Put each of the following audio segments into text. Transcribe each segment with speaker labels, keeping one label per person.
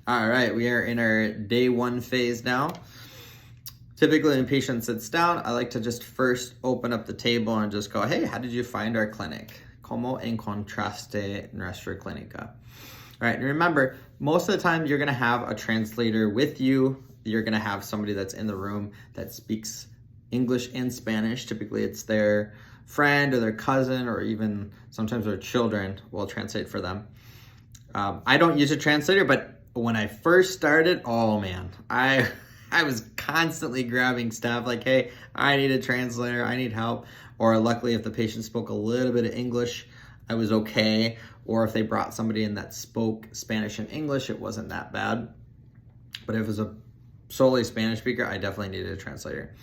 Speaker 1: All right, we are in our day one phase now. Typically when a patient sits down, I like to just first open up the table and just go, hey, how did you find our clinic? ¿Cómo encontraste nuestra clínica? All right, and remember, most of the time you're gonna have a translator with you. You're gonna have somebody that's in the room that speaks English and Spanish. Typically it's their friend or their cousin or even sometimes their children will translate for them. I don't use a translator, but when I first started, oh man, I was constantly grabbing stuff like, hey, I need a translator, I need help. Or luckily, if the patient spoke a little bit of English, I was okay. Or if they brought somebody in that spoke Spanish and English, it wasn't that bad. But if it was a solely Spanish speaker, I definitely needed a translator.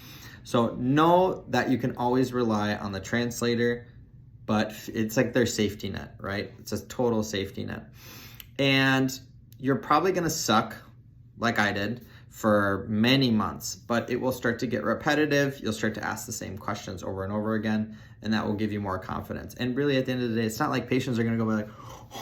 Speaker 1: So know that you can always rely on the translator, but it's like their safety net, right? It's a total safety net. And you're probably gonna suck, like I did, for many months, but it will start to get repetitive. You'll start to ask the same questions over and over again, and that will give you more confidence. And really, at the end of the day, it's not like patients are gonna go like,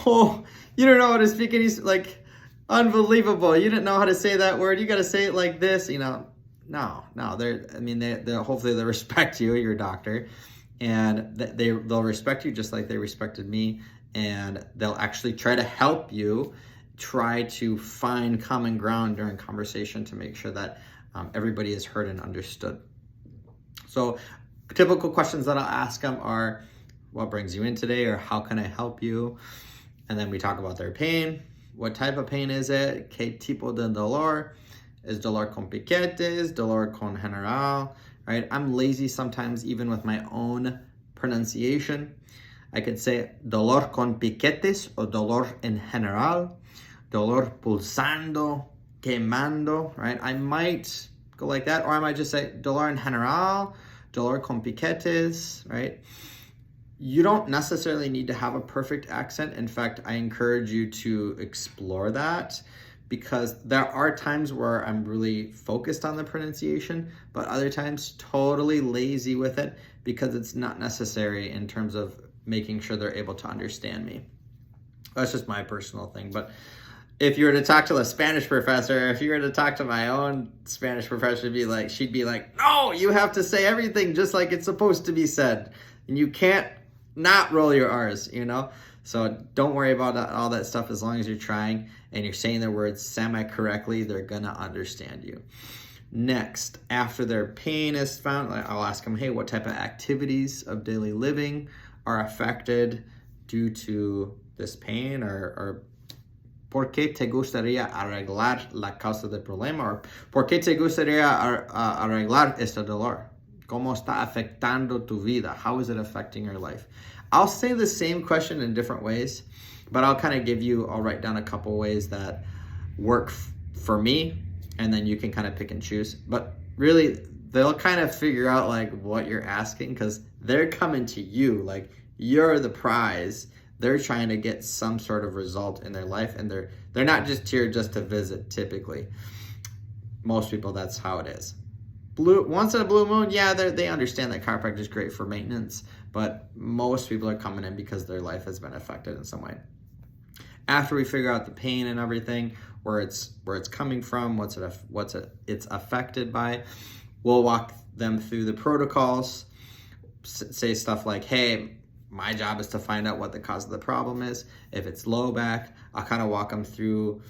Speaker 1: oh, you don't know how to speak any, like, unbelievable. You didn't know how to say that word. You gotta say it like this, you know. No, they'll hopefully they'll respect you, your doctor, and they'll respect you just like they respected me, and they'll actually try to help you try to find common ground during conversation to make sure that everybody is heard and understood. So typical questions that I'll ask them are, what brings you in today, or how can I help you? And then we talk about their pain. What type of pain is it? ¿Qué tipo de dolor? Is dolor con piquetes? Dolor con general? Right? I'm lazy sometimes even with my own pronunciation. I could say dolor con piquetes or dolor en general. Dolor pulsando, quemando, right? I might go like that, or I might just say dolor en general, dolor con piquetes, right? You don't necessarily need to have a perfect accent. In fact, I encourage you to explore that, because there are times where I'm really focused on the pronunciation, but other times totally lazy with it because it's not necessary in terms of making sure they're able to understand me. That's just my personal thing. But if you were to talk to a Spanish professor, if you were to talk to my own Spanish professor, she'd be like, no, you have to say everything just like it's supposed to be said. And you can't not roll your R's, you know? So don't worry about all that stuff. As long as you're trying and you're saying the words semi-correctly, they're gonna understand you. Next, after their pain is found, I'll ask them, hey, what type of activities of daily living are affected due to this pain, or ¿por qué te gustaría arreglar la causa del problema? Or ¿por qué te gustaría arreglar este dolor? ¿Cómo está afectando tu vida? How is it affecting your life? I'll say the same question in different ways, but I'll write down a couple ways that work for me, and then you can kind of pick and choose. But really, they'll kind of figure out like what you're asking, because they're coming to you, like you're the prize. They're trying to get some sort of result in their life, and they're not just here just to visit. Typically, most people, that's how it is. Once in a blue moon, yeah, they understand that chiropractic is great for maintenance, but most people are coming in because their life has been affected in some way. After we figure out the pain and everything, where it's coming from, it's affected by, we'll walk them through the protocols. Say stuff like, hey, my job is to find out what the cause of the problem is. If it's low back, I'll kind of walk them through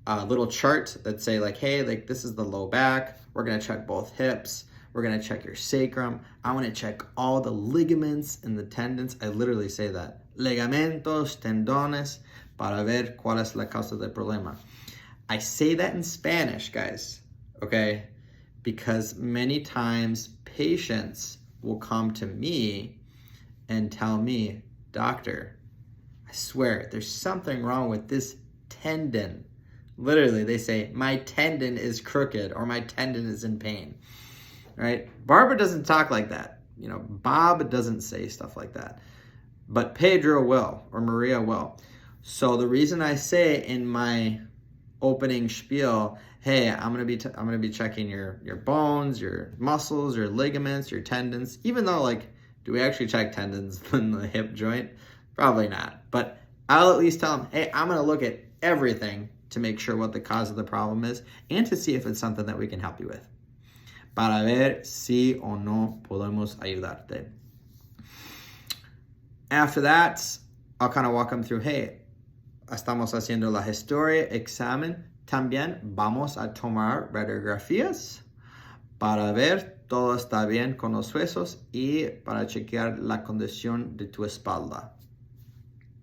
Speaker 1: a little chart that say like, hey, like this is the low back. We're gonna check both hips. We're gonna check your sacrum. I wanna check all the ligaments and the tendons. I literally say that. Ligamentos, tendones, para ver cuál es la causa del problema. I say that in Spanish, guys, okay? Because many times patients will come to me and tell me, doctor, I swear there's something wrong with this tendon. Literally, they say, my tendon is crooked or my tendon is in pain, right? Barbara doesn't talk like that. You know, Bob doesn't say stuff like that, but Pedro will, or Maria will. So the reason I say in my opening spiel, hey, I'm gonna be checking your bones, your muscles, your ligaments, your tendons, even though like, do we actually check tendons in the hip joint? Probably not, but I'll at least tell them, hey, I'm gonna look at everything to make sure what the cause of the problem is and to see if it's something that we can help you with. Para ver si o no podemos ayudarte. After that, I'll kind of walk them through, hey, estamos haciendo la historia, examen. También vamos a tomar radiografías para ver todo está bien con los huesos y para chequear la condición de tu espalda.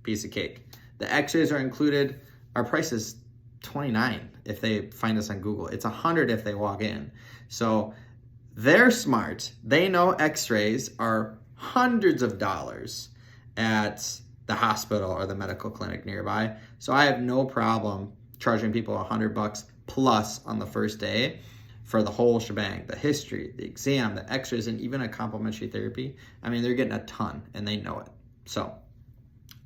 Speaker 1: Piece of cake. The x-rays are included. Our price is $29 if they find us on Google. It's $100 if they walk in. So they're smart. They know x-rays are hundreds of dollars at the hospital or the medical clinic nearby. So I have no problem charging people $100 plus on the first day for the whole shebang, the history, the exam, the x-rays, and even a complimentary therapy. I mean, they're getting a ton and they know it. So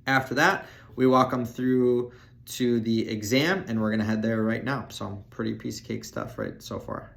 Speaker 1: after that, we walk them through to the exam and we're gonna head there right now. So pretty piece of cake stuff right so far.